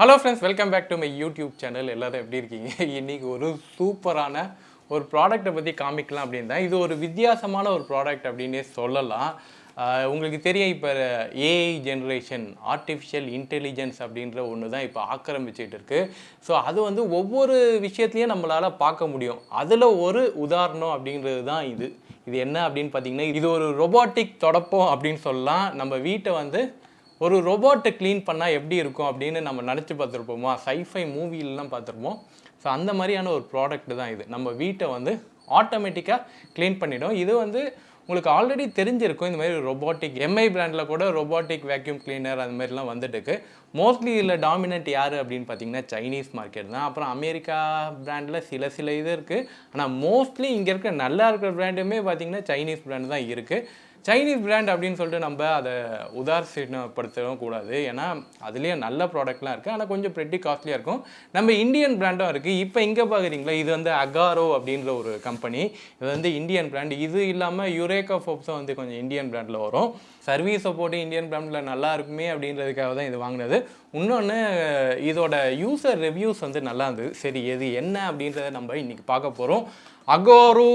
Hello friends, welcome back to my YouTube channel. எல்லோரும் எப்படி இருக்கீங்க? இன்றைக்கி ஒரு சூப்பரான ஒரு ப்ராடக்ட்டை பற்றி காமிக்கலாம் அப்படின்னு தான். இது ஒரு வித்தியாசமான ஒரு ப்ராடக்ட் அப்படின்னே சொல்லலாம். உங்களுக்கு தெரியும், இப்போ ஏஐ ஜென்ரேஷன், ஆர்டிஃபிஷியல் இன்டெலிஜென்ஸ் அப்படின்ற ஒன்று தான் இப்போ ஆக்கிரமிச்சிட்டு இருக்குது. ஸோ அது வந்து ஒவ்வொரு விஷயத்துலையும் நம்மளால் பார்க்க முடியும். அதில் ஒரு உதாரணம் அப்படின்றது தான் இது. இது என்ன அப்படின்னு பார்த்தீங்கன்னா, இது ஒரு ரொபாட்டிக் தொடப்பம் அப்படின்னு சொல்லலாம். நம்ம வீட்டை வந்து ஒரு ரொபாட்டை க்ளீன் பண்ணால் எப்படி இருக்கும் அப்படின்னு நம்ம நினச்சி பார்த்துருப்போமா? சைஃபை மூவிலலாம் பார்த்துருப்போம். ஸோ அந்த மாதிரியான ஒரு ப்ராடக்ட் தான் இது. நம்ம வீட்டை வந்து ஆட்டோமேட்டிக்காக க்ளீன் பண்ணிடும். இது வந்து உங்களுக்கு ஆல்ரெடி தெரிஞ்சிருக்கும். இந்த மாதிரி ரொபாட்டிக் எம்ஐ பிராண்டில் கூட ரொபாட்டிக் வேக்யூம் கிளீனர் அது மாதிரிலாம் வந்துட்டுருக்கு. மோஸ்ட்லி இதில் டாமினன்ட் யார் அப்படின்னு பார்த்தீங்கன்னா சைனீஸ் மார்க்கெட் தான். அப்புறம் அமெரிக்கா பிராண்டில் சில இது இருக்குது. ஆனால் மோஸ்ட்லி இங்கே இருக்க நல்லா இருக்கிற பிராண்டுமே பார்த்தீங்கன்னா சைனீஸ் பிராண்டு தான் இருக்குது. சைனீஸ் பிராண்ட் அப்படின்னு சொல்லிட்டு நம்ம அதை உதாசீனப்படுத்தவும் கூடாது. ஏன்னா அதுலேயும் நல்ல ப்ராடக்ட்லாம் இருக்குது, ஆனால் கொஞ்சம் ப்ரெட்டி காஸ்ட்லியாக இருக்கும். நம்ம இந்தியன் பிராண்டும் இருக்குது. இப்போ இங்கே பார்க்குறீங்களா, இது வந்து அகாரோ அப்படின்ற ஒரு கம்பெனி. இது வந்து இந்தியன் பிராண்ட். இது இல்லாமல் யுரேகா ஃபோப்ஸும் வந்து கொஞ்சம் இந்தியன் பிராண்டில் வரும். சர்வீஸை போட்டு இந்தியன் பிராண்டில் நல்லா இருக்குமே அப்படின்றதுக்காக தான் இது வாங்கினது. இன்னொன்று, இதோட யூசர் ரிவ்யூஸ் வந்து நல்லா இருந்தது. சரி, எது என்ன அப்படின்றத நம்ம இன்றைக்கி பார்க்க போகிறோம். Agaro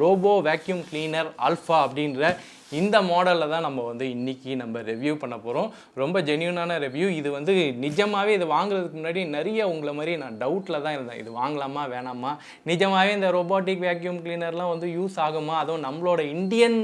robo vacuum cleaner Alpha அப்படின்ற இந்த மாடலில் தான் நம்ம வந்து இன்றைக்கி நம்ம ரிவ்யூ பண்ண போகிறோம். ரொம்ப ஜென்யூனான ரிவ்யூ. இது வந்து நிஜமாகவே இது வாங்குறதுக்கு முன்னாடி நிறைய உங்களை மாதிரி நான் டவுட்டில் தான் இருந்தேன். இது வாங்கலாமா வேணாமா, நிஜமாகவே இந்த ரோபோட்டிக் வேக்யூம் கிளீனர்லாம் வந்து யூஸ் ஆகுமா, அதுவும் நம்மளோட இந்தியன்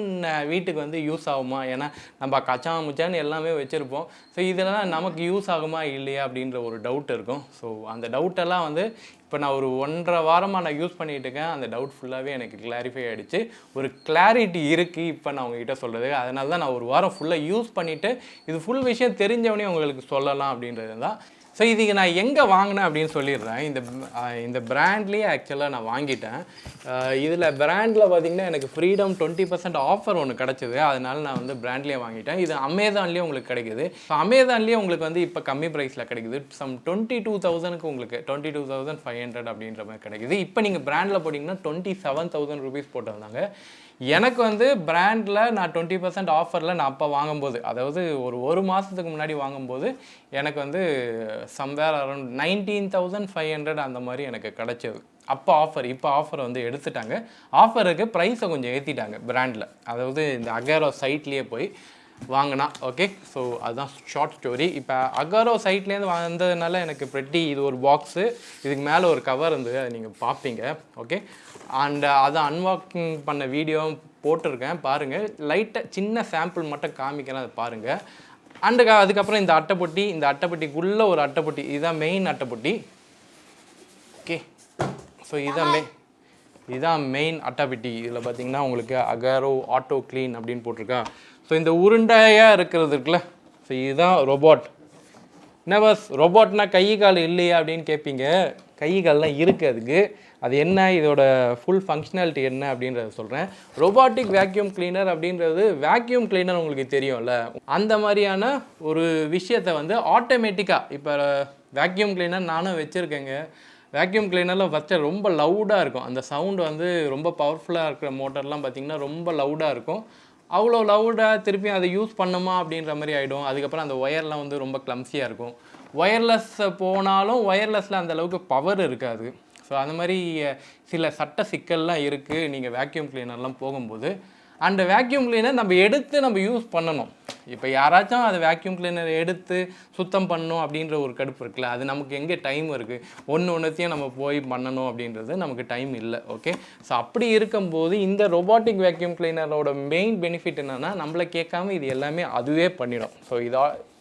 வீட்டுக்கு வந்து யூஸ் ஆகுமா? ஏன்னா நம்ம கச்சா முச்சான்னு எல்லாமே வச்சுருப்போம். ஸோ இதெல்லாம் நமக்கு யூஸ் ஆகுமா இல்லையா அப்படின்ற ஒரு டவுட் இருக்கும். ஸோ அந்த டவுட்டெல்லாம் வந்து இப்போ நான் ஒரு 1.5 வாரமாக நான் யூஸ் பண்ணிகிட்டு இருக்கேன். அந்த டவுட் ஃபுல்லாகவே எனக்கு கிளாரிஃபை ஆகிடுச்சு. ஒரு கிளாரிட்டி இருக்குது இப்போ நான் உங்ககிட்ட சொல்கிறது. அதனால தான் நான் ஒரு வாரம் ஃபுல்லாக யூஸ் பண்ணிவிட்டு இது ஃபுல் விஷயம் தெரிஞ்சவனே உங்களுக்கு சொல்லலாம் அப்படின்றது தான். ஸோ இதுக்கு நான் எங்கே வாங்கினேன் அப்படின்னு சொல்லிடுறேன். இந்த பிராண்ட்லேயே ஆக்சுவலாக நான் வாங்கிட்டேன். இதில் பிராண்டில் பார்த்திங்கன்னா எனக்கு ஃப்ரீடம் 20% ஆஃபர் ஒன்று கிடச்சிது. அதனால நான் வந்து பிராண்ட்லேயே வாங்கிட்டேன். இது அமேசான்லேயே உங்களுக்கு கிடைக்குது. ஸோ அமேசான்லேயே உங்களுக்கு வந்து இப்போ கம்மி ப்ரைஸில் கிடைக்குது. சம் 22,000க்கு உங்களுக்கு 22,500 அப்படின்ற மாதிரி கிடைக்குது. இப்போ நீங்கள் பிராண்டில் போட்டிங்கன்னா 27,000 ரூபீஸ் போட்டிருந்தாங்க. எனக்கு வந்து பிராண்டில் நான் 20% ஆஃபரில் நான் அப்போ வாங்கும்போது, அதாவது ஒரு மாதத்துக்கு முன்னாடி வாங்கும்போது எனக்கு வந்து சம்வேர் அரௌண்ட் 19,500 அந்த மாதிரி எனக்கு கிடச்சது. அப்போ ஆஃபர். இப்போ ஆஃபர் வந்து எடுத்துட்டாங்க. ஆஃபருக்கு ப்ரைஸை கொஞ்சம் ஏற்றிட்டாங்க பிராண்டில். அதாவது இந்த அகாரோ சைட்லேயே போய் வாங்கினா. ஓகே, ஸோ அதுதான் ஷார்ட் ஸ்டோரி. இப்போ அகாரோ சைட்லேருந்து வந்ததுனால எனக்கு ப்ரெட்டி இது ஒரு பாக்ஸு, இதுக்கு மேலே ஒரு கவர் இருந்தது, அதை நீங்கள் பார்ப்பீங்க. ஓகே, அண்ட் அதை அன்பாக்சிங் பண்ண வீடியோவும் போட்டிருக்கேன், பாருங்கள். லைட்டாக சின்ன சாம்பிள் மட்டும் காமிக்கிறேன், அதை பாருங்கள். அண்டு அதுக்கப்புறம் இந்த அட்டைப்பட்டிக்குள்ளே ஒரு அட்டைப்பட்டி, இதுதான் மெயின் அட்டைப்பட்டி. ஓகே, ஸோ இதுதான் மெயின் அட்டைப்பட்டி. இதில் பார்த்தீங்கன்னா உங்களுக்கு அகாரோ ஆட்டோ க்ளீன் அப்படின்னு போட்டிருக்கா. ஸோ இந்த உருண்டையாக இருக்கிறது இருக்குல்ல, ஸோ இதுதான் ரொபாட். என்ன பஸ் ரொபாட்னா கை கால் இல்லையா அப்படின்னு கேட்பீங்க. கை கால்லாம் இருக்குது அதுக்கு. அது என்ன, இதோட ஃபுல் ஃபங்க்ஷனாலிட்டி என்ன அப்படின்றத சொல்கிறேன். ரொபாட்டிக் வேக்யூம் கிளீனர் அப்படின்றது வேக்யூம் கிளீனர் உங்களுக்கு தெரியும்ல, அந்த மாதிரியான ஒரு விஷயத்தை வந்து ஆட்டோமேட்டிக்காக, இப்போ வேக்யூம் கிளீனர் நானும் வச்சுருக்கேங்க. வேக்யூம் கிளீனரில் ஃபஸ்ட்டு ரொம்ப லவுடாக இருக்கும். அந்த சவுண்டு வந்து ரொம்ப பவர்ஃபுல்லாக இருக்கிற மோட்டர்லாம் பார்த்திங்கன்னா ரொம்ப லவுடாக இருக்கும். அவ்வளோ லவுடாக திருப்பி அதை யூஸ் பண்ணுமா அப்படின்ற மாதிரி ஆகிடும். அதுக்கப்புறம் அந்த ஒயர்லாம் வந்து ரொம்ப கிளம்ஸியாக இருக்கும். ஒயர்லெஸ் போனாலும் ஒயர்லெஸில் அந்தளவுக்கு பவர் இருக்காது. ஸோ அந்த மாதிரி சில சட்ட சிக்கல்லாம் இருக்குது நீங்கள் வேக்யூம் கிளீனர்லாம் போகும்போது. அந்த வேக்யூம் கிளீனர் நம்ம யூஸ் பண்ணணும். இப்போ யாராச்சும் அது வேக்யூம் கிளீனர் எடுத்து சுத்தம் பண்ணணும் அப்படின்ற ஒரு கடுப்பு இருக்குல்ல, அது நமக்கு எங்கே டைம் இருக்குது? ஒன்றுத்தையும் நம்ம போய் பண்ணணும் அப்படின்றது நமக்கு டைம் இல்லை. ஓகே, ஸோ அப்படி இருக்கும்போது இந்த ரொபாட்டிக் வேக்யூம் கிளீனரோட மெயின் பெனிஃபிட் என்னென்னா, நம்மளை கேட்காம இது எல்லாமே அதுவே பண்ணிடும். ஸோ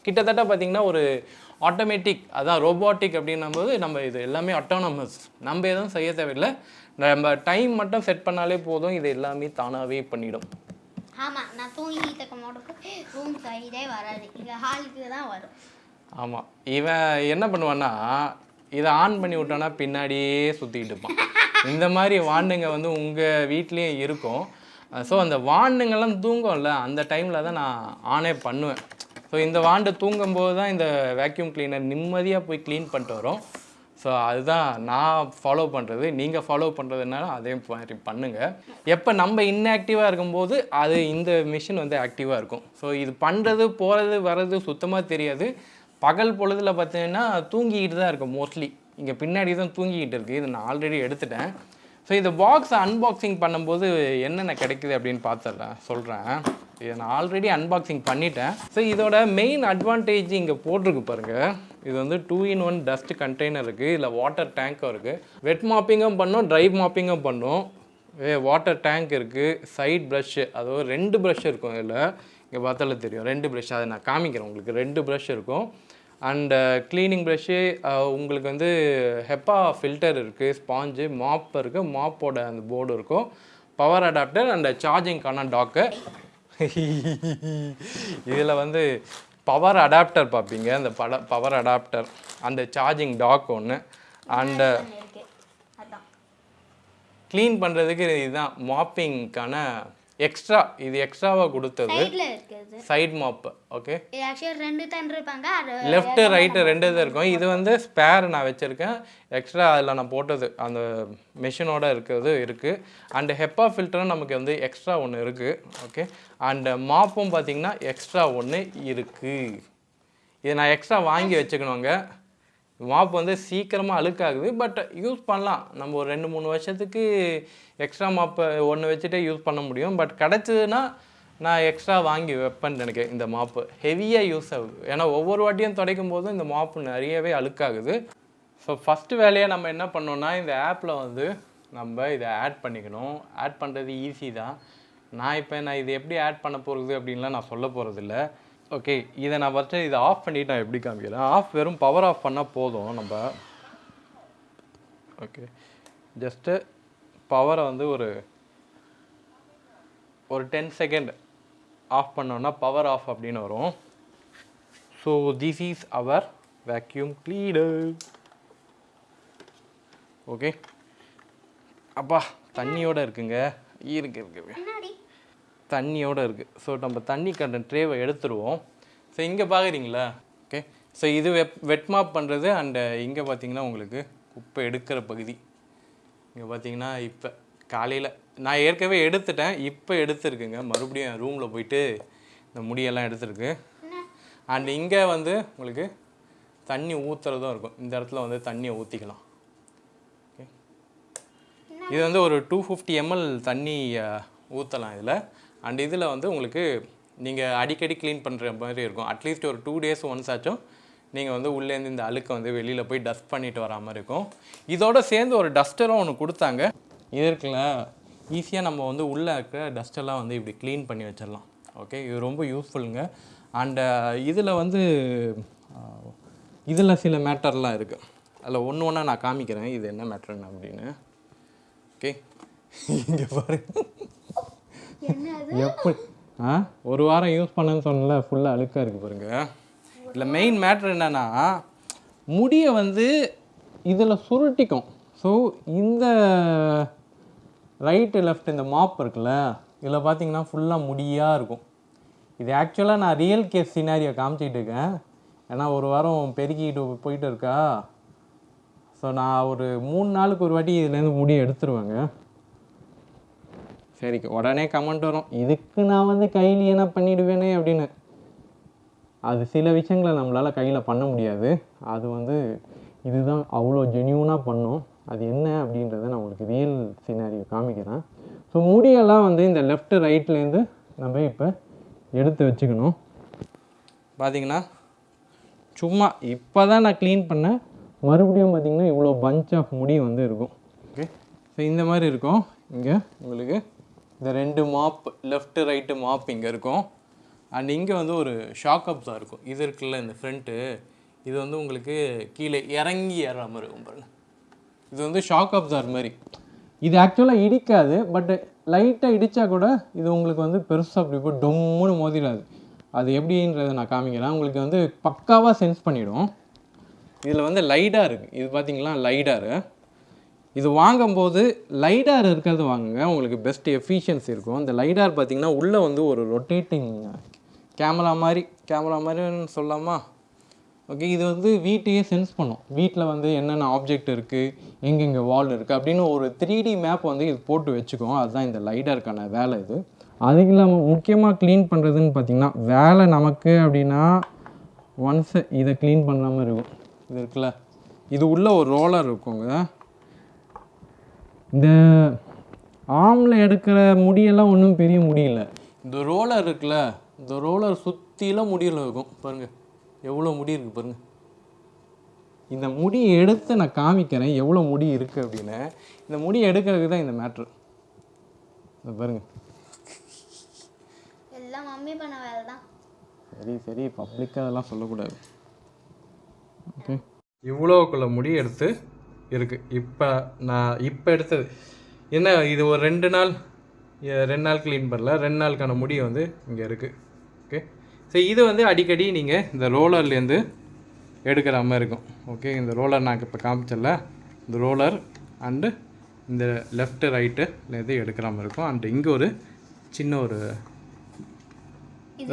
கிட்டத்தட்ட பார்த்திங்கன்னா ஒரு ஆட்டோமேட்டிக், அதான் ரோபாட்டிக் அப்படின்னும்போது நம்ம இது எல்லாமே அட்டானமஸ், நம்ம எதுவும் செய்ய தேவையில்லை. நம்ம டைம் மட்டும் செட் பண்ணாலே போதும், இது எல்லாமே தானாகவே பண்ணிடும். ஆமாம், நான் தூங்கிட்டு இருக்கும்போது ரூம் சைடே வராது, இந்த ஹாலுக்கு தான் வரும். ஆமாம், இவன் என்ன பண்ணுவான்னா, இதை ஆன் பண்ணி விட்டோன்னா பின்னாடியே சுற்றிக்கிட்டு இருப்பான். இந்த மாதிரி வாண்டுங்க வந்து உங்கள் வீட்லேயும் இருக்கும். ஸோ அந்த வாண்டுங்கெல்லாம் தூங்கும்ல, அந்த டைமில் தான் நான் ஆனே பண்ணுவேன். ஸோ இந்த வாண்டு தூங்கும்போது தான் இந்த வேக்யூம் கிளீனர் நிம்மதியாக போய் க்ளீன் பண்ணிட்டு வரும். ஸோ அதுதான் நான் ஃபாலோ பண்ணுறது. நீங்கள் ஃபாலோ பண்ணுறதுனால அதே மாதிரி பண்ணுங்கள். எப்போ நம்ம இன்ஆக்டிவாக இருக்கும்போது அது இந்த மிஷின் வந்து ஆக்டிவாக இருக்கும். ஸோ இது பண்ணுறது போகிறது வர்றது சுத்தமாக தெரியாது. பகல் பொழுதில் பார்த்தீங்கன்னா தூங்கிக்கிட்டு தான் இருக்கும் மோஸ்ட்லி. இங்கே பின்னாடி தான் தூங்கிக்கிட்டு இருக்குது. இது நான் ஆல்ரெடி எடுத்துட்டேன். ஸோ இந்த பாக்ஸை அன்பாக்சிங் பண்ணும்போது என்னென்ன கிடைக்குது அப்படின்னு சொல்கிறேன். இதை நான் ஆல்ரெடி அன்பாக்சிங் பண்ணிட்டேன். ஸோ இதோட மெயின் அட்வான்டேஜ் இங்கே போட்டிருக்கு பாருங்கள். இது வந்து 2-in-1 டஸ்ட் கண்டெய்னர் இருக்குது. இதில் வாட்டர் டேங்க்கும் இருக்குது. வெட் மாப்பிங்கும் பண்ணோம், ட்ரை மாப்பிங்கும் பண்ணோம். வாட்டர் டேங்க் இருக்குது. சைட் ப்ரஷ்ஷு, அதாவது 2 ப்ரஷ் இருக்கும் இதில். இங்கே பார்த்தாலே தெரியும் 2 ப்ரஷ். அதை நான் காமிக்கிறேன் உங்களுக்கு. 2 ப்ரஷ் இருக்கும். அண்டு க்ளீனிங் ப்ரஷ்ஷு, உங்களுக்கு வந்து ஹெப்பா ஃபில்டர் இருக்குது, ஸ்பாஞ்சு, மாப் இருக்குது, மாப்போட அந்த போர்டு இருக்கும், பவர் அடாப்டர் அண்ட் சார்ஜிங்கான டாக்கு. இதில் வந்து பவர் அடாப்டர் பார்ப்பீங்க, அந்த பவர் அடாப்டர், அந்த சார்ஜிங் டாக் ஒன்று. அண்டு க்ளீன் பண்ணுறதுக்கு இதுதான் மாப்பிங்க்கான எக்ஸ்ட்ரா, இது எக்ஸ்ட்ராவாக கொடுத்தது side mop. Okay, left right 2 இது இருக்கும். இது வந்து ஸ்பேர் நான் வச்சுருக்கேன் எக்ஸ்ட்ரா, அதில் நான் போட்டது அந்த மெஷினோட இருக்கிறது இருக்குது. அண்டு ஹெப்பா ஃபில்டரும் நமக்கு வந்து எக்ஸ்ட்ரா ஒன்று இருக்குது. ஓகே, அண்டு மாப்பும் பார்த்திங்கன்னா எக்ஸ்ட்ரா ஒன்று இருக்குது. இதை நான் எக்ஸ்ட்ரா வாங்கி வச்சுக்கணுங்க. மாப் வந்து சீக்கிரமாக அழுக்காகுது, பட் யூஸ் பண்ணலாம். நம்ம ஒரு 2-3 வருஷத்துக்கு எக்ஸ்ட்ரா மாப்பை ஒன்று வச்சுட்டே யூஸ் பண்ண முடியும். பட் கிடச்சிதுன்னா நான் எக்ஸ்ட்ரா வாங்கி வைப்பேன்னு நினைக்கிறேன். இந்த மாப்பு ஹெவியாக யூஸ் ஆகுது, ஏன்னா ஒவ்வொரு வாட்டியும் துடைக்கும் போதும் இந்த மாப்பு நிறையவே அழுக்காகுது. ஸோ ஃபஸ்ட்டு வேலையாக நம்ம என்ன பண்ணோன்னா, இந்த ஆப்பில் வந்து நம்ம இதை ஆட் பண்ணிக்கணும். ஆட் பண்ணுறது ஈஸி தான். நான் இது எப்படி ஆட் பண்ண போகிறது அப்படின்லாம் நான் சொல்ல போகிறதில்ல. ஓகே, இதை நான் ஃபஸ்ட்டு இதை ஆஃப் பண்ணிவிட்டு நான் எப்படி காமிக்கிறேன். ஆஃப் வெறும் பவர் ஆஃப் பண்ணால் போதும் நம்ம. ஓகே, ஜஸ்ட்டு பவரை வந்து ஒரு 10 செகண்ட் ஆஃப் பண்ணோன்னா பவர் ஆஃப் அப்படின்னு வரும். So this is our vacuum cleaner. Okay, அப்பா தண்ணியோடு இருக்குங்க, இருக்கு தண்ணியோடு இருக்குது. ஸோ நம்ம தண்ணி கண்டன் ட்ரேவை எடுத்துருவோம். ஸோ இங்கே பார்க்குறீங்களா? ஓகே, ஸோ இது வெட் மாப் பண்ணுறது. அண்டு இங்கே பார்த்தீங்கன்னா உங்களுக்கு குப்பை எடுக்கிற பகுதி. இங்கே பார்த்தீங்கன்னா இப்போ காலையில் நான் ஏற்கனவே எடுத்துட்டேன், இப்போ எடுத்துருக்குங்க. மறுபடியும் என் ரூமில் போயிட்டு இந்த முடியெல்லாம் எடுத்துருக்கு. அண்டு இங்கே வந்து உங்களுக்கு தண்ணி ஊற்றுறதும் இருக்கும். இந்த இடத்துல வந்து தண்ணியை ஊற்றிக்கலாம். ஓகே, இது வந்து ஒரு 250 ml தண்ணி ஊற்றலாம் இதில். அண்ட் இதில் வந்து உங்களுக்கு நீங்கள் அடிக்கடி க்ளீன் பண்ணுற மாதிரி இருக்கும். அட்லீஸ்ட் ஒரு 2 days ஒன்ஸ் ஆச்சும் நீங்கள் வந்து உள்ளேருந்து இந்த அழுக்கை வந்து வெளியில் போய் டஸ்ட் பண்ணிட்டு வரா மாதிரி இருக்கும். இதோடு சேர்ந்து ஒரு டஸ்டரும் ஒன்று கொடுத்தாங்க. இது இருக்குல்ல, ஈஸியாக நம்ம வந்து உள்ளே இருக்கிற டஸ்டெல்லாம் வந்து இப்படி க்ளீன் பண்ணி வச்சிடலாம். ஓகே, இது ரொம்ப யூஸ்ஃபுல்லுங்க. அண்டு இதில் வந்து இதில் சில மேட்டர்லாம் இருக்குது. அதில் ஒன்று ஒன்றா நான் காமிக்கிறேன் இது என்ன மேட்டர்னு அப்படின்னு. ஓகே, இங்கே பாருங்க எப்படி ஒரு வாரம் யூஸ் பண்ணேன்னு சொன்னல, ஃபுல்லாக அழுக்காக இருக்குது பாருங்க. இல்லை மெயின் மேட்ரு என்னென்னா, முடியை வந்து இதில் சுருட்டிக்கும். ஸோ இந்த ரைட்டு லெஃப்ட் இந்த மாப் இருக்குல்ல, இதில் பார்த்தீங்கன்னா ஃபுல்லாக முடியாக இருக்கும். இது ஆக்சுவலாக நான் ரியல் கேஸ் சினாரியை காமிச்சிக்கிட்டு இருக்கேன். ஏன்னா ஒரு வாரம் பெருக்கிட்டு போயிட்டு இருக்கா. ஸோ நான் ஒரு 3 நாளுக்கு ஒரு வாட்டி இதுலேருந்து முடியை எடுத்துருவேங்க. சரி, உடனே கமெண்ட் வரும், இதுக்கு நான் வந்து கையில் என்ன பண்ணிவிடுவேனே அப்படின்னு. அது சில விஷயங்களை நம்மளால் கையில் பண்ண முடியாது. அது வந்து இதுதான் அவ்வளோ ஜென்யூனாக பண்ணும். அது என்ன அப்படின்றத நான் உங்களுக்கு ரியல் சினாரியோ காமிக்கிறேன். ஸோ முடியெல்லாம் வந்து இந்த லெஃப்ட் ரைட்லேருந்து நம்ம இப்போ எடுத்து வச்சுக்கணும். பார்த்தீங்கன்னா சும்மா இப்போ தான் நான் க்ளீன் பண்ணேன், மறுபடியும் பார்த்திங்கன்னா இவ்வளோ பஞ்ச் ஆஃப் முடி வந்து இருக்கும். ஓகே, ஸோ இந்த மாதிரி இருக்கும். இங்கே உங்களுக்கு இந்த 2 மாப், லெஃப்ட் ரைட்டு மாப் இங்கே இருக்கும். அண்ட் இங்கே வந்து ஒரு ஷாக் அப்ஸாக இருக்கும். இது இருக்குல்ல இந்த ஃப்ரண்ட்டு, இது வந்து உங்களுக்கு கீழே இறங்கி ஏறுற மாதிரி இருக்கும் பாருங்கள். இது வந்து ஷாக் அப்ஸார் மாதிரி. இது ஆக்சுவலாக இடிக்காது, பட் லைட்டாக இடித்தா கூட இது உங்களுக்கு வந்து பெருசாக அப்படி போய் டொம்முன்னு மோதிடாது. அது எப்படின்றத நான் காமிக்கிறேன். உங்களுக்கு வந்து பக்காவாக சென்ஸ் பண்ணிவிடும். இதில் வந்து லைடார் இருக்குது. இது பார்த்திங்களா லைடாரு. இது வாங்கும்போது லைடார் இருக்கிறது வாங்குங்க, உங்களுக்கு பெஸ்ட் எஃபிஷியன்சி இருக்கும். இந்த லைடார் பார்த்திங்கன்னா உள்ளே வந்து ஒரு ரொட்டேட்டிங் கேமரா மாதிரின்னு சொல்லலாமா? ஓகே, இது வந்து வீட்டையே சென்ஸ் பண்ணும். வீட்டில் வந்து என்னென்ன ஆப்ஜெக்ட் இருக்குது, எங்கெங்கே வால் இருக்குது அப்படின்னு ஒரு 3D மேப் வந்து இது போட்டு வச்சுக்கோம். அதுதான் இந்த லைடாருக்கான வேலை. இது அதுக்கு இல்லாமல் முக்கியமாக க்ளீன் பண்ணுறதுன்னு பார்த்திங்கன்னா வேலை நமக்கு அப்படின்னா ஒன்ஸ் இதை க்ளீன் பண்ணாமல் இருக்கும். இது இருக்குல்ல, இது உள்ள ஒரு ரோலர் இருக்குங்க. இந்த ஆமில் எடுக்கிற முடியெல்லாம் ஒன்றும் பெரிய முடியல. இந்த ரோலர் இருக்குல்ல, இந்த ரோலர் சுற்றிலாம் முடியல இருக்கும் பாருங்கள், எவ்வளோ முடி இருக்குது பாருங்கள். இந்த முடி எடுத்து நான் காமிக்கிறேன் எவ்வளோ முடி இருக்குது அப்படின்னு. இந்த முடி எடுக்கிறதுக்கு தான் இந்த மேட்ரு. இதை பாருங்கள், எல்லாம் மம்மி பண்ண வேலை தான். சரி சரி, பப்ளிக்காக அதெல்லாம் சொல்லக்கூடாது. ஓகே, இவ்வளோக்குள்ள முடி எடுத்து இருக்குது. இப்போ எடுத்தது என்ன, இது ஒரு 2 நாள் க்ளீன் பண்ணல, 2 நாளுக்கான முடி வந்து இங்கே இருக்குது. ஓகே, சரி, இது வந்து அடிக்கடி நீங்கள் இந்த ரோலர்லேருந்து எடுக்கிற மாதிரி இருக்கும். ஓகே, இந்த ரோலர் நான் இப்போ காமிச்சல, இந்த ரோலர் அண்டு இந்த லெஃப்ட்டு ரைட்டுலேருந்து எடுக்கிற மாதிரி இருக்கும். அண்டு இங்கே ஒரு சின்ன ஒரு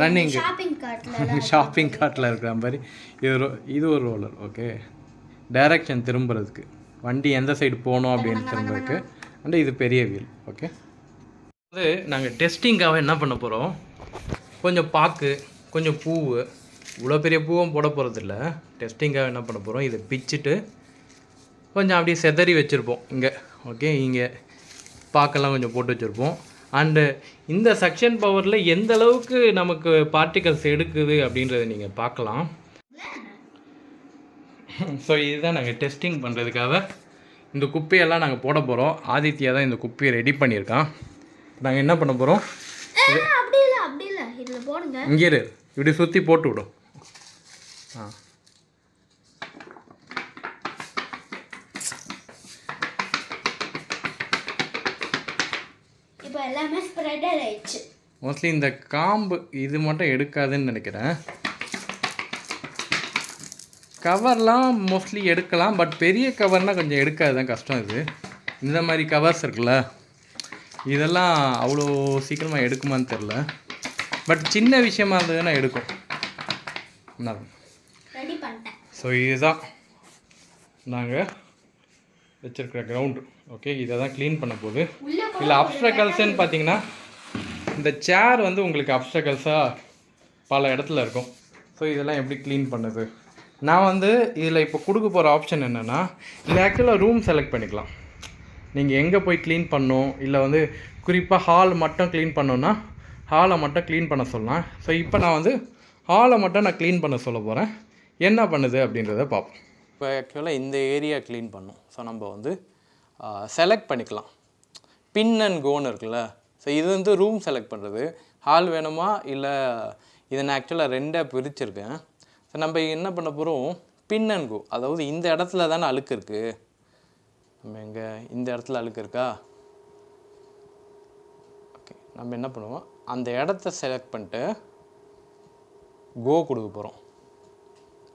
ரன்னிங் ஷாப்பிங் கார்ட்டில் இருக்கிற மாதிரி இது ஒரு ரோலர். ஓகே, டைரக்ஷன் திரும்புறதுக்கு, வண்டி எந்த சைடு போகணும் அப்படின்னு திரும்புறதுக்கு. அண்டு இது பெரிய வீல். ஓகே, அது நாங்கள் டெஸ்டிங்காக என்ன பண்ண போகிறோம், கொஞ்சம் பாக்கு, கொஞ்சம் பூவு, இவ்வளோ பெரிய பூவும் போட போகிறதில்ல. டெஸ்டிங்காக என்ன பண்ண போகிறோம், இதை பிச்சுட்டு கொஞ்சம் அப்படியே செதறி வச்சுருப்போம் இங்கே. ஓகே, இங்கே பாக்கெல்லாம் கொஞ்சம் போட்டு வச்சுருப்போம். அண்டு இந்த சக்ஷன் பவரில் எந்த அளவுக்கு நமக்கு பார்ட்டிகல்ஸ் எடுக்குது அப்படின்றத நீங்கள் பார்க்கலாம். ஸோ இதுதான் நாங்கள் டெஸ்டிங் பண்ணுறதுக்காக இந்த குப்பையெல்லாம் நாங்கள் போட போகிறோம். ஆதித்யா தான் இந்த குப்பையை ரெடி பண்ணியிருக்கான். நாங்கள் என்ன பண்ண போகிறோம், இங்கே இப்படி சுற்றி போட்டு விடும். இப்போ எல்லாமே ஸ்ப்ரெடர் ஆயிடுச்சு. மோஸ்ட்லி இந்த காம்பு இது மட்டும் எடுக்காதுன்னு நினைக்கிறேன். கவர்லாம் மோஸ்ட்லி எடுக்கலாம், பட் பெரிய கவர்னால் கொஞ்சம் எடுக்காது தான் கஷ்டம். இது இந்த மாதிரி கவர்ஸ் இருக்குல்ல, இதெல்லாம் அவ்வளோ சீக்கிரமாக எடுக்குமான்னு தெரில. பட் சின்ன விஷயமா இருந்ததுன்னா எடுக்கும். ரெடி பண்ணிட்டேன். ஸோ இதுதான் நாங்கள் வச்சுருக்கிற கிரவுண்டு. ஓகே, இதை தான் க்ளீன் பண்ண போகுது. இல்லை அப்ஸ்ட்ரக்கல்ஸ்ன்னு பார்த்தீங்கன்னா, இந்த சேர் வந்து உங்களுக்கு அப்ஸ்ட்ரக்கல்ஸாக பல இடத்துல இருக்கும். ஸோ இதெல்லாம் எப்படி க்ளீன் பண்ணுது, நான் வந்து இதில் இப்போ கொடுக்க போகிற ஆப்ஷன் என்னென்னா, இல்லை ஆக்சுவலாக ரூம் செலக்ட் பண்ணிக்கலாம். நீங்கள் எங்கே போய் க்ளீன் பண்ணணும், இல்லை வந்து குறிப்பாக ஹால் மட்டும் க்ளீன் பண்ணோன்னா ஹாலை மட்டும் க்ளீன் பண்ண சொல்லலாம். ஸோ இப்போ நான் வந்து ஹாலை மட்டும் நான் க்ளீன் பண்ண சொல்ல போகிறேன். என்ன பண்ணுது அப்படின்றத பார்ப்போம். இப்போ ஆக்சுவலாக இந்த ஏரியா க்ளீன் பண்ணோம். ஸோ நம்ம வந்து செலக்ட் பண்ணிக்கலாம். பின் அண்ட் கோன்னு இருக்குல்ல, ஸோ இது வந்து ரூம் செலக்ட் பண்ணுறது. ஹால் வேணுமா, இல்லை இதை நான் ஆக்சுவலாக 2ஆக பிரிச்சுருக்கேன். ஸோ நம்ம என்ன பண்ண போகிறோம், பின் அண்ட் கோ, அதாவது இந்த இடத்துல தானே அழுக்கு இருக்குது, நம்ம எங்கே இந்த இடத்துல அழுக்கு இருக்கா. ஓகே, நம்ம என்ன பண்ணுவோம், அந்த இடத்த செலக்ட் பண்ணிட்டு கோ கொடுக்க போகிறோம்.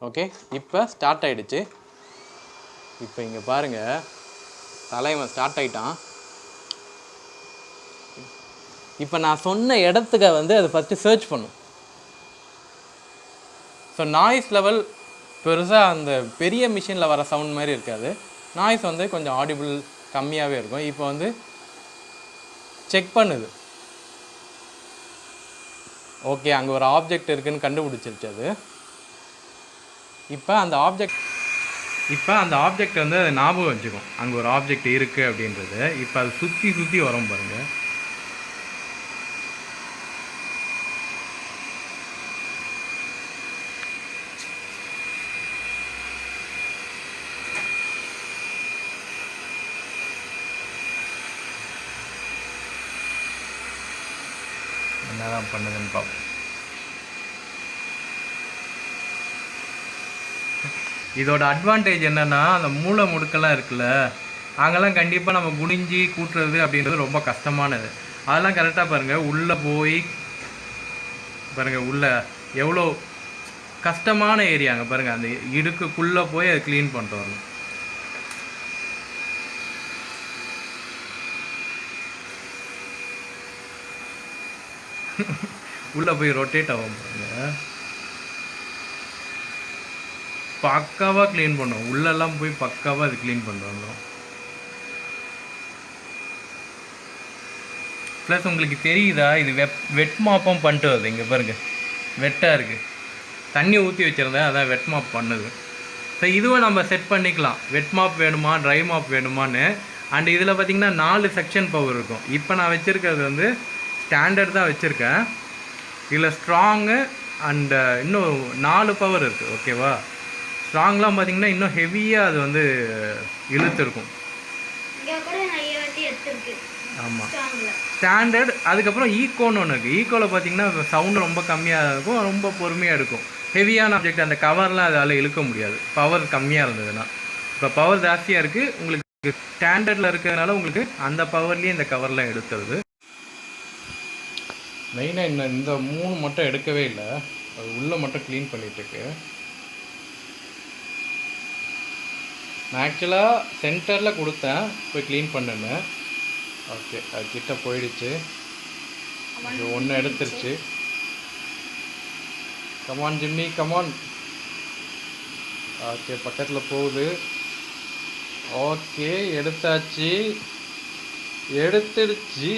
ஓகே, இப்போ ஸ்டார்ட் ஆகிடுச்சு. இப்போ இங்கே பாருங்கள், தலைவன் ஸ்டார்ட் ஆகிட்டான். இப்போ நான் சொன்ன இடத்துக்கு வந்து அது ஃபஸ்ட்டு சர்ச் பண்ணும். ஸோ நாய்ஸ் லெவல் பெருசாக அந்த பெரிய மிஷினில் வர சவுண்ட் மாதிரி இருக்காது. நாய்ஸ் வந்து கொஞ்சம் ஆடிபிள் கம்மியாகவே இருக்கும். இப்போ வந்து செக் பண்ணுது. ஓகே, அங்கே ஒரு ஆப்ஜெக்ட் இருக்குதுன்னு கண்டுபிடிச்சிருச்சு அது. இப்போ அந்த ஆப்ஜெக்ட் வந்து அது ஞாபகம் வச்சுக்கும், அங்கே ஒரு ஆப்ஜெக்ட் இருக்குது அப்படின்றது. இப்போ அது சுற்றி வரும் பாருங்கள். என்னதான் பண்ணுதுன்னு பார்ப்போம். இதோட அட்வான்டேஜ் என்னென்னா, அந்த மூளை முடுக்கெல்லாம் இருக்குல்ல, அங்கெல்லாம் கண்டிப்பாக நம்ம குனிஞ்சி கூட்டுறது அப்படின்றது ரொம்ப கஷ்டமானது. அதெல்லாம் கரெக்டாக பாருங்கள், உள்ளே போய் பாருங்கள், உள்ளே எவ்வளோ கஷ்டமான ஏரியாங்க பாருங்கள். அந்த இடுக்குள்ளே போய் அதை க்ளீன் பண்ணிட்டு வரணும். உள்ளே போய் ரொட்டேட் ஆகும் பாருங்க, பக்காவாக க்ளீன் பண்ணுவோம். உள்ளெல்லாம் போய் பக்காவாக அது க்ளீன் பண்ணிட்டு வந்தோம். ப்ளஸ் உங்களுக்கு தெரியுதா, இது வெட் மாப்பம் பண்ணிட்டு வருது. இங்கே பாருங்கள், வெட்டாக இருக்குது. தண்ணி ஊற்றி வச்சுருந்தேன், அதான் வெட் மாப் பண்ணுது. ஸோ இதுவும் நம்ம செட் பண்ணிக்கலாம், வெட் மாப் வேணுமா ட்ரை மாப் வேணுமான்னு. அண்ட் இதில் பார்த்திங்கன்னா 4 செக்ஷன் பவர் இருக்கும். இப்போ நான் வச்சுருக்கிறது வந்து ஸ்டாண்டர்ட் தான் வச்சுருக்கேன். இதில் ஸ்ட்ராங்கு அண்டு இன்னும் 4 பவர் இருக்குது. ஓகேவா? ஸ்ட்ராங்லாம் பார்த்திங்கன்னா இன்னும் ஹெவியாக அது வந்து இழுத்துருக்கும். ஆமாம், ஸ்டாண்டர்ட். அதுக்கப்புறம் ஈக்கோன்னு ஒன்று இருக்குது. ஈக்கோவில் பார்த்திங்கன்னா சவுண்டு ரொம்ப கம்மியாக இருக்கும், ரொம்ப பொறுமையாக இருக்கும். ஹெவியான ஆப்ஜெக்ட் அந்த கவர்லாம் அதால் இழுக்க முடியாது, பவர் கம்மியாக இருந்ததுன்னா. இப்போ பவர் ஜாஸ்தியாக இருக்குது. உங்களுக்கு ஸ்டாண்டர்டில் இருக்கிறதுனால உங்களுக்கு அந்த பவர்லேயே இந்த கவர்லாம் எடுத்துருது. மெயினாக இந்த 3 மட்டும் எடுக்கவே இல்லை, அது உள்ளே மட்டும் க்ளீன் பண்ணிகிட்ருக்கு. நான் ஆக்சுவலாக சென்டரில் கொடுத்தேன், போய் க்ளீன் பண்ணுன்னு. ஓகே, அது கிட்ட போயிடுச்சு. அது ஒன்று எடுத்துருச்சு. Come on Jimmy, come on. ஓகே, பக்கத்தில் போகுது. ஓகே, எடுத்தாச்சு, எடுத்துடுச்சு.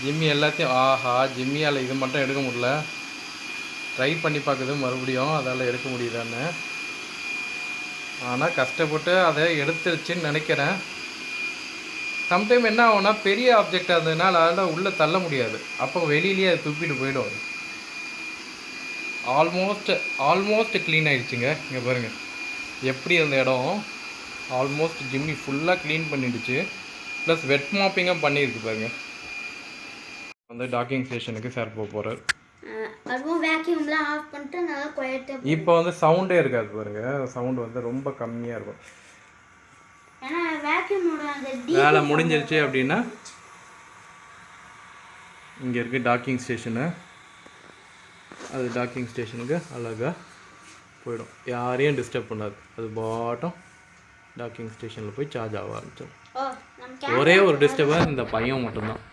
ஜிம்மி எல்லாத்தையும், ஆஹா, ஜிம்மியால் இது மட்டும் எடுக்க முடியல. ட்ரை பண்ணி பார்க்குது மறுபடியும், அதால் எடுக்க முடியுதான்னு. ஆனால் கஷ்டப்பட்டு அதை எடுத்துருச்சுன்னு நினைக்கிறேன். சம்டைம் என்ன ஆகும்னா, பெரிய ஆப்ஜெக்டாக இருந்ததுனால அதெல்லாம் உள்ளே தள்ள முடியாது, அப்போ வெளியிலேயே அது துப்பிட்டு போயிடும். அது ஆல்மோஸ்ட் க்ளீன் ஆகிடுச்சுங்க. இங்கே பாருங்கள் எப்படி அந்த இடம் ஆல்மோஸ்ட் ஜிம்மி ஃபுல்லாக க்ளீன் பண்ணிடுச்சு. ப்ளஸ் வெட் மாப்பிங்காக பண்ணியிருக்கு பாருங்க. வந்து டாக்கிங் ஸ்டேஷனுக்கு சார் போகிறார். இப்போ வந்து சவுண்டே இருக்காது பாருங்க, சவுண்டு வந்து ரொம்ப கம்மியாக இருக்கும். வேலை முடிஞ்சிருச்சு அப்படின்னா இங்கே இருக்குது டாக்கிங் ஸ்டேஷனு. அது டாக்கிங் ஸ்டேஷனுக்கு அழகாக போயிடும், யாரையும் டிஸ்டர்ப் பண்ணாது. அது பாட்டம் டாக்கிங் ஸ்டேஷனில் போய் சார்ஜ் ஆக ஆரம்பிச்சிடும். ஒரே ஒரு டிஸ்டர்பன்ஸ் இந்த பையன் மட்டும்தான்.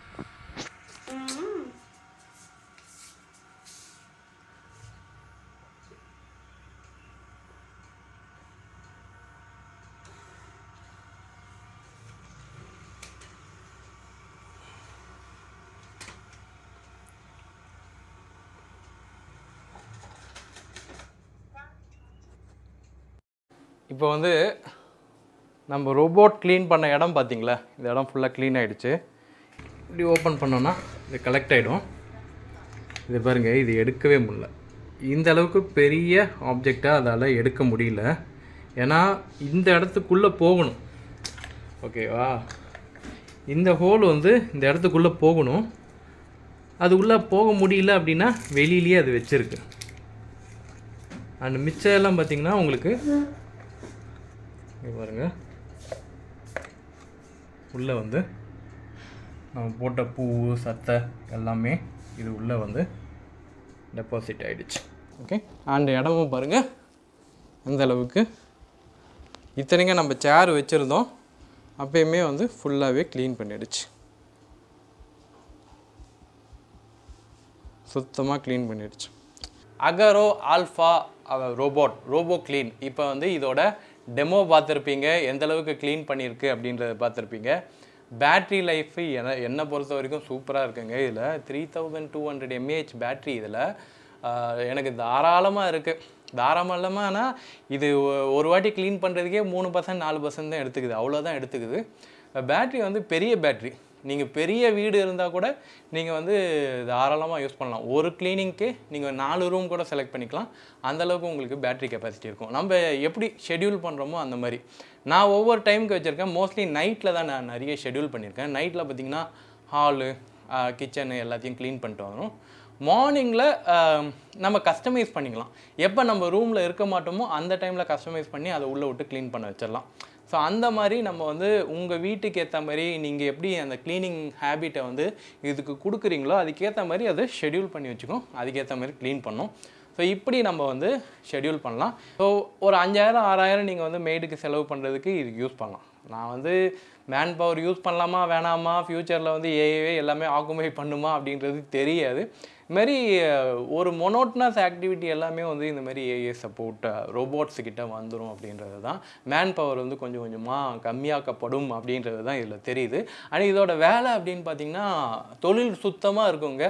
இப்போ வந்து நம்ம ரோபோட் க்ளீன் பண்ண இடம் பார்த்திங்களா, இந்த இடம் ஃபுல்லாக க்ளீன் ஆகிடுச்சு. இப்படி ஓப்பன் பண்ணோன்னா இது கலெக்ட் ஆகிடும். இது பாருங்கள், இது எடுக்கவே முடியல. இந்த அளவுக்கு பெரிய ஆப்ஜெக்டாக அதால் எடுக்க முடியல, ஏன்னா இந்த இடத்துக்குள்ளே போகணும். ஓகேவா? இந்த ஹோல் வந்து இந்த இடத்துக்குள்ளே போகணும். அது உள்ளே போக முடியல அப்படின்னா வெளியிலேயே அது வச்சுருக்கு. அண்ட் மிச்சம் எல்லாம் பார்த்திங்கன்னா உங்களுக்கு பாருங்க, உள்ளே வந்து நம்ம போட்ட பூ சத்தை எல்லாமே இது உள்ளே வந்து டெபாசிட் ஆகிடுச்சு. ஓகே, அந்த இடமும் பாருங்கள் அந்த அளவுக்கு. இத்தனைக்கும் நம்ம சேர் வச்சுருந்தோம், அப்பயுமே வந்து ஃபுல்லாகவே க்ளீன் பண்ணிடுச்சு, சுத்தமாக க்ளீன் பண்ணிடுச்சு. Agaro Alpha robo clean. இப்போ வந்து இதோட டெமோ பார்த்துருப்பீங்க, எந்தளவுக்கு க்ளீன் பண்ணியிருக்கு அப்படின்றத பார்த்துருப்பீங்க. பேட்ரி லைஃபு என்னை பொறுத்த வரைக்கும் சூப்பராக இருக்குங்க. இதில் 3200 mAh பேட்ரி இதில் எனக்கு தாராளமாக இருக்குது. தாராளமானா இது ஒரு வாட்டி க்ளீன் பண்ணுறதுக்கே 3% 4% தான் எடுத்துக்குது, அவ்வளோதான் எடுத்துக்குது. பேட்ரி வந்து பெரிய பேட்ரி. நீங்கள் பெரிய வீடு இருந்தால் கூட நீங்கள் வந்து தாராளமாக யூஸ் பண்ணலாம். ஒரு க்ளீனிங்க்கு நீங்கள் 4 ரூம் கூட செலக்ட் பண்ணிக்கலாம், அந்தளவுக்கு உங்களுக்கு பேட்ரி கெப்பாசிட்டி இருக்கும். நம்ம எப்படி ஷெட்யூல் பண்ணுறோமோ அந்த மாதிரி. நான் ஒவ்வொரு டைமுக்கு வச்சுருக்கேன், மோஸ்ட்லி நைட்டில் தான் நான் நிறைய ஷெட்யூல் பண்ணியிருக்கேன். நைட்டில் பார்த்திங்கன்னா ஹாலு கிச்சனு எல்லாத்தையும் க்ளீன் பண்ணிட்டு வரணும். மார்னிங்கில் நம்ம கஸ்டமைஸ் பண்ணிக்கலாம். எப்போ நம்ம ரூமில் இருக்க மாட்டோமோ அந்த டைமில் கஸ்டமைஸ் பண்ணி அதை உள்ளே விட்டு க்ளீன் பண்ண வச்சிடலாம். ஸோ அந்த மாதிரி நம்ம வந்து உங்கள் வீட்டுக்கு ஏற்ற மாதிரி நீங்கள் எப்படி அந்த க்ளீனிங் ஹேபிட்டை வந்து இதுக்கு கொடுக்குறீங்களோ அதுக்கேற்ற மாதிரி அதை ஷெட்யூல் பண்ணி வச்சுக்கோம், அதுக்கேற்ற மாதிரி க்ளீன் பண்ணோம். ஸோ இப்படி நம்ம வந்து ஷெட்யூல் பண்ணலாம். ஸோ ஒரு 5000 6000 நீங்கள் வந்து மெய்டுக்கு செலவு பண்ணுறதுக்கு இதுக்கு யூஸ் பண்ணலாம். நான் வந்து மேன் பவர் யூஸ் பண்ணலாமா வேணாமா, ஃப்யூச்சரில் வந்து ஏஐவே எல்லாமே ஆக்குமை பண்ணுமா அப்படின்றது தெரியாது. இதுமாரி ஒரு மொனோட்னஸ் ஆக்டிவிட்டி எல்லாமே வந்து இந்தமாரி ஏஐ சப்போர்ட் ரோபோட்ஸுக்கிட்ட வந்துடும் அப்படின்றது தான். மேன் பவர் வந்து கொஞ்சம் கொஞ்சமாக கம்மியாக்கப்படும் அப்படின்றது தான் இதில் தெரியுது. ஆனால் இதோட வேலை அப்படின்னு பார்த்திங்கன்னா தொழில் சுத்தமாக இருக்குங்க.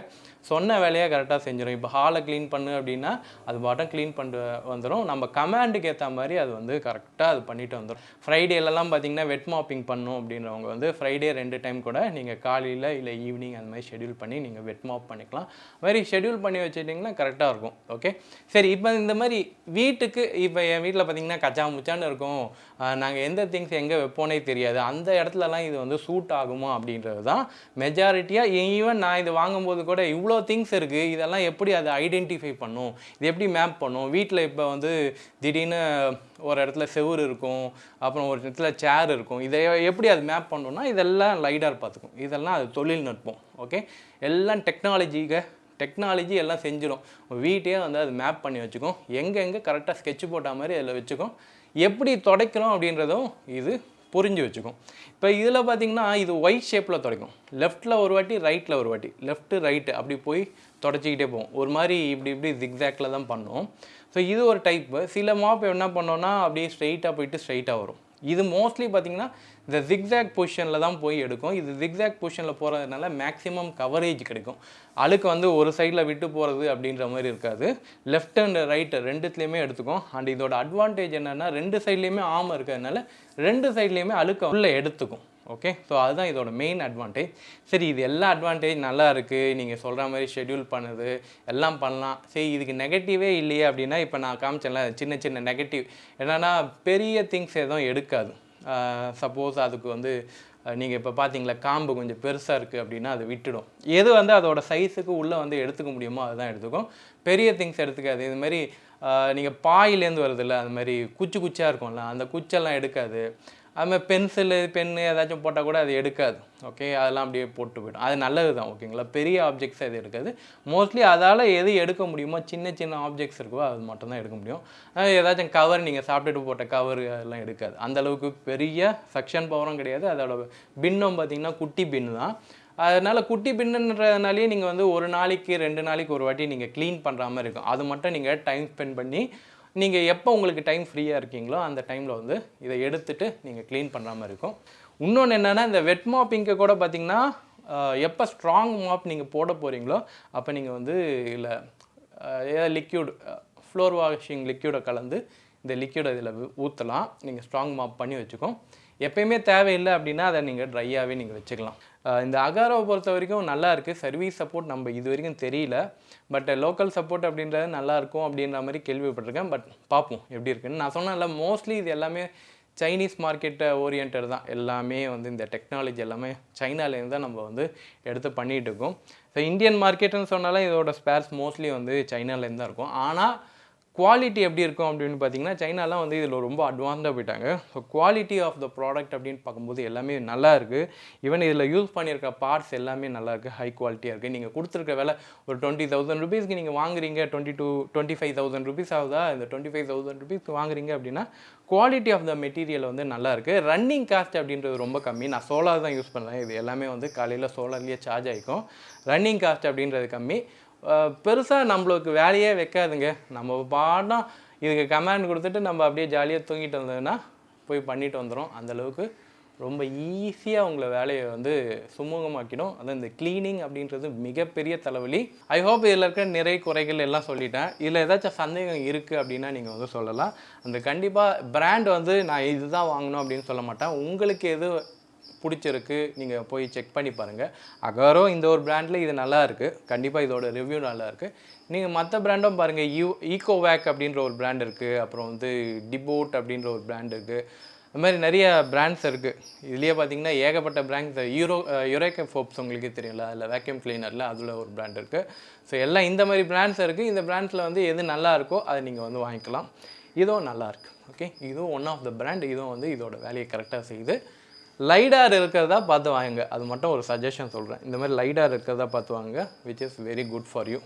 சொன்ன வேலையை கரெக்டாக செஞ்சிடும். இப்போ ஹாலை க்ளீன் பண்ணு அப்படின்னா அது பாட்டம் க்ளீன் பண்ணிட்டு வந்துடும். நம்ம கமாண்டுக்கு ஏற்ற மாதிரி அது வந்து கரெக்டாக அது பண்ணிட்டு வந்துடும். ஃப்ரைடேலலாம் பார்த்தீங்கன்னா வெட் மாப்பிங் பண்ணணும் அப்படின்றவங்க வந்து ஃப்ரைடே 2 டைம் கூட நீங்கள் காலையில் இல்லை ஈவினிங் அந்த மாதிரி ஷெட்யூல் பண்ணி நீங்கள் வெட் மாப் பண்ணிக்கலாம். மாதிரி ஷெட்யூல் பண்ணி வச்சுட்டிங்கன்னா கரெக்டாக இருக்கும். ஓகே, சரி. இப்போ இந்த மாதிரி வீட்டுக்கு இப்போ என் வீட்டில் பார்த்தீங்கன்னா கச்சா முச்சான்னு இருக்கும், நாங்கள் எந்த திங்ஸ் எங்கே வைப்போனே தெரியாது, அந்த இடத்துலலாம் இது வந்து சூட் ஆகுமா அப்படின்றது தான் மெஜாரிட்டியாக. ஈவன் நான் இது வாங்கும்போது கூட இவ்வளோ திங்ஸ் இருக்குது, இதெல்லாம் எப்படி அதை ஐடென்டிஃபை பண்ணும், இது எப்படி மேப் பண்ணும். வீட்டில் இப்போ வந்து திடீர்னு ஒரு இடத்துல செவுரு இருக்கும், அப்புறம் ஒரு இடத்துல சேர் இருக்கும், இதை எப்படி அது மேப் பண்ணணும்னா இதெல்லாம் லைடார் பார்த்துக்கும். இதெல்லாம் அது தொழில்நுட்பம். ஓகே, எல்லாம் டெக்னாலஜி எல்லாம் செஞ்சிடும். வீட்டையே வந்து அது மேப் பண்ணி வச்சுக்கும், எங்கெங்கே கரெக்டாக ஸ்கெட்ச் போட்ட மாதிரி அதில் வச்சுக்கும். எப்படி துடைக்கிறோம் அப்படின்றதும் இது புரிஞ்சு வச்சுக்கும். இப்போ இதில் பார்த்திங்கன்னா இது ஒயிட் ஷேப்பில் துடைக்கும். லெஃப்ட்டில் ஒரு வாட்டி, ரைட்டில் ஒரு வாட்டி, லெஃப்ட்டு ரைட்டு அப்படி போய் தொடச்சிக்கிட்டே போகும். ஒரு மாதிரி இப்படி ஜிக்ஸாக்டில் தான் பண்ணும். ஸோ இது ஒரு டைப்பு. சில மாப் என்ன பண்ணோன்னா அப்படியே ஸ்ட்ரைட்டாக போயிட்டு ஸ்ட்ரைட்டாக வரும். இது மோஸ்ட்லி பார்த்திங்கன்னா இந்த ஜிக்ஸாக் பொசிஷனில் தான் போய் எடுக்கும். இது ஜிக்ஸாக் பொசிஷனில் போகிறதுனால மேக்ஸிமம் கவரேஜ் கிடைக்கும். அழுக்கு வந்து ஒரு சைடில் விட்டு போகிறது அப்படின்ற மாதிரி இருக்காது. லெஃப்ட் அண்ட் ரைட்டு ரெண்டுத்துலேயுமே எடுத்துக்கும். அண்ட் இதோட அட்வான்டேஜ் என்னென்னா 2 சைட்லேயுமே ஆம் இருக்கிறதுனால 2 சைட்லேயுமே அழுக்க உள்ளே எடுத்துக்கும். ஓகே, ஸோ அதுதான் இதோட மெயின் அட்வான்டேஜ். சரி, இது எல்லா அட்வான்டேஜ் நல்லா இருக்குது, நீங்கள் சொல்கிற மாதிரி ஷெட்யூல் பண்ணுது, எல்லாம் பண்ணலாம். சரி, இதுக்கு நெகட்டிவே இல்லையே அப்படின்னா இப்போ நான் காமிச்சேன்ல சின்ன நெகட்டிவ் என்னென்னா பெரிய திங்ஸ் எதுவும் எடுக்காது. சப்போஸ் அதுக்கு வந்து நீங்கள் இப்போ பார்த்தீங்களா காம்பு கொஞ்சம் பெருசாக இருக்குது அப்படின்னா அது விட்டுடும். எது வந்து அதோட சைஸுக்கு உள்ளே வந்து எடுத்துக்க முடியுமோ அதுதான் எடுத்துக்கும். பெரிய திங்ஸ் எடுத்துக்காது. இதுமாதிரி நீங்கள் பாயிலேருந்து வருதில்ல, அது மாதிரி குச்சாக இருக்கும்ல, அந்த குச்செல்லாம் எடுக்காது. அதுமாதிரி பென்னு ஏதாச்சும் போட்டால் கூட அது எடுக்காது. ஓகே, அதெல்லாம் அப்படியே போட்டு போய்டும். அது நல்லது தான். ஓகேங்களா, பெரிய ஆப்ஜெக்ட்ஸ் அது எடுக்காது. மோஸ்ட்லி அதால் எது எடுக்க முடியுமோ சின்ன ஆப்ஜெக்ட்ஸ் இருக்கோ அது மட்டும்தான் எடுக்க முடியும். ஏதாச்சும் கவர், நீங்கள் சாப்பிட்டுட்டு போட்ட கவர் அதெல்லாம் எடுக்காது. அந்தளவுக்கு பெரிய சக்ஷன் பவரும் கிடையாது. அதோட பின்னும் பார்த்திங்கன்னா குட்டி பின்னு தான். அதனால் குட்டி பின்னுன்றதுனாலே நீங்கள் வந்து ஒரு நாளைக்கு 2 நாளைக்கு ஒரு வாட்டி நீங்கள் க்ளீன் பண்ணுற மாதிரி இருக்கும். அது மட்டும் நீங்கள் டைம் ஸ்பெண்ட் பண்ணி நீங்கள் எப்போ உங்களுக்கு டைம் ஃப்ரீயாக இருக்கீங்களோ அந்த டைமில் வந்து இதை எடுத்துகிட்டு நீங்கள் க்ளீன் பண்ணுற மாதிரி இருக்கும். இன்னொன்று என்னென்னா இந்த வெட் மாப்பிங்க்கு கூட பார்த்திங்கன்னா எப்போ ஸ்ட்ராங் மாப் நீங்கள் போட போகிறீங்களோ அப்போ நீங்கள் வந்து இல்லை ஏதாவது லிக்யூட் ஃப்ளோர் வாஷிங் லிக்யூடை கலந்து இந்த லிக்யூடை இதில் ஊற்றலாம். நீங்கள் ஸ்ட்ராங் மாப் பண்ணி வச்சுக்கோம். எப்பயுமே தேவையில்லை அப்படின்னா அதை நீங்கள் ட்ரையாகவே நீங்கள் வச்சுக்கலாம். இந்த அகாரோவை பொறுத்த வரைக்கும் நல்லா இருக்குது. சர்வீஸ் சப்போர்ட் நம்ம இது வரைக்கும் தெரியல. பட் லோக்கல் சப்போர்ட் அப்படின்றது நல்லாயிருக்கும் அப்படின்ற மாதிரி கேள்விப்பட்டிருக்கேன். பட் பார்ப்போம் எப்படி இருக்குன்னு. நான் சொன்னேன்ல, மோஸ்ட்லி இது எல்லாமே சைனீஸ் மார்க்கெட்டை ஓரியன்ட் தான். எல்லாமே வந்து இந்த டெக்னாலஜி எல்லாமே சைனாலேருந்து தான் நம்ம வந்து எடுத்து பண்ணிகிட்டு இருக்கோம். ஸோ இந்தியன் மார்க்கெட்டுன்னு சொன்னாலும் இதோட ஸ்பேர்ஸ் மோஸ்ட்லி வந்து சைனாலேருந்து தான் இருக்கும். ஆனால் குவாலிட்டி எப்படி இருக்கும் அப்படின்னு பார்த்தீங்கன்னா சைனாலாம் வந்து இதில் ரொம்ப அட்வான்ஸாக போயிட்டாங்க. So quality of the product அப்படின்னு பார்க்கும்போது எல்லாமே நல்லா இருக்குது. ஈவன் இதில் யூஸ் பண்ணியிருக்க பார்ட்ஸ் எல்லாமே நல்லா இருக்குது, ஹை குவாலிட்டியாக இருக்குது. நீங்கள் கொடுத்துருக்க விலை ஒரு 20,000 ருபீஸ்க்கு நீங்கள் வாங்குறீங்க, 25,000 ருபீஸ் ஆகுதா, இந்த 25,000 ருபீஸ்க்கு வாங்குறீங்க அப்படின்னா குவாலிட்டி ஆஃப் த மெட்டீரியல் வந்து நல்லா இருக்குது. ரன்னிங் காஸ்ட் அப்படின்றது ரொம்ப கம்மி. நான் சோலார் தான் யூஸ் பண்ணுறேன். இது எல்லாமே வந்து காலையில் சோலார்லேயே சார்ஜ் ஆகிக்கும். ரன்னிங் காஸ்ட் அப்படின்றது கம்மி. பெருசாக நம்மளுக்கு வேலையே வைக்காதுங்க. நம்ம பாடம் இதுக்கு கமாண்ட் கொடுத்துட்டு நம்ம அப்படியே ஜாலியாக தூங்கிட்டு வந்ததுன்னா போய் பண்ணிட்டு வந்துடும். அந்தளவுக்கு ரொம்ப ஈஸியாக உங்களை வேலையை வந்து சுமூகமாக்கிடும். அதான் இந்த க்ளீனிங் அப்படின்றது மிகப்பெரிய தலைவலி. ஐ ஹோப் இதில் இருக்க நிறை குறைகள் எல்லாம் சொல்லிட்டேன். இதில் ஏதாச்சும் சந்தேகம் இருக்குது அப்படின்னா நீங்கள் வந்து சொல்லலாம். அந்த கண்டிப்பாக பிராண்ட் வந்து நான் இதுதான் வாங்கணும் அப்படின்னு சொல்ல மாட்டேன். உங்களுக்கு எது பிடிச்சிருக்கு நீங்கள் போய் செக் பண்ணி பாருங்கள். அகாரோ இந்த ஒரு பிராண்டில் இது நல்லா இருக்குது. கண்டிப்பாக இதோட ரிவ்யூ நல்லா இருக்குது. நீங்கள் மற்ற பிராண்டும் பாருங்கள். ஈகோவேக் அப்படின்ற ஒரு பிராண்ட் இருக்குது. அப்புறம் வந்து டிபோட் அப்படின்ற ஒரு பிராண்ட் இருக்குது. அது மாதிரி நிறைய பிராண்ட்ஸ் இருக்குது. இதுலேயே பார்த்தீங்கன்னா ஏகப்பட்ட பிராண்ட்ஸ். யுரேக்கா ஃபோப்ஸ் உங்களுக்கு தெரியல, அதில் வேக்யூம் கிளீனரில் அதில் ஒரு பிராண்ட் இருக்குது. ஸோ எல்லாம் இந்த மாதிரி பிராண்ட்ஸ் இருக்குது. இந்த பிராண்ட்ஸில் வந்து எது நல்லா இருக்கோ அதை நீங்கள் வந்து வாங்கிக்கலாம். இதுவும் நல்லாயிருக்கு. ஓகே, இதுவும் ஒன் ஆஃப் த பிராண்ட். இதுவும் வந்து இதோட வேலையை கரெக்டாக செய்யுது. லைடார் இருக்கிறதா பார்த்து வாங்குங்க. அது மட்டும் ஒரு சஜஷன் சொல்கிறேன். இந்த மாதிரி லைடார் இருக்கிறதா பார்த்து வாங்குங்க, which is very good for you.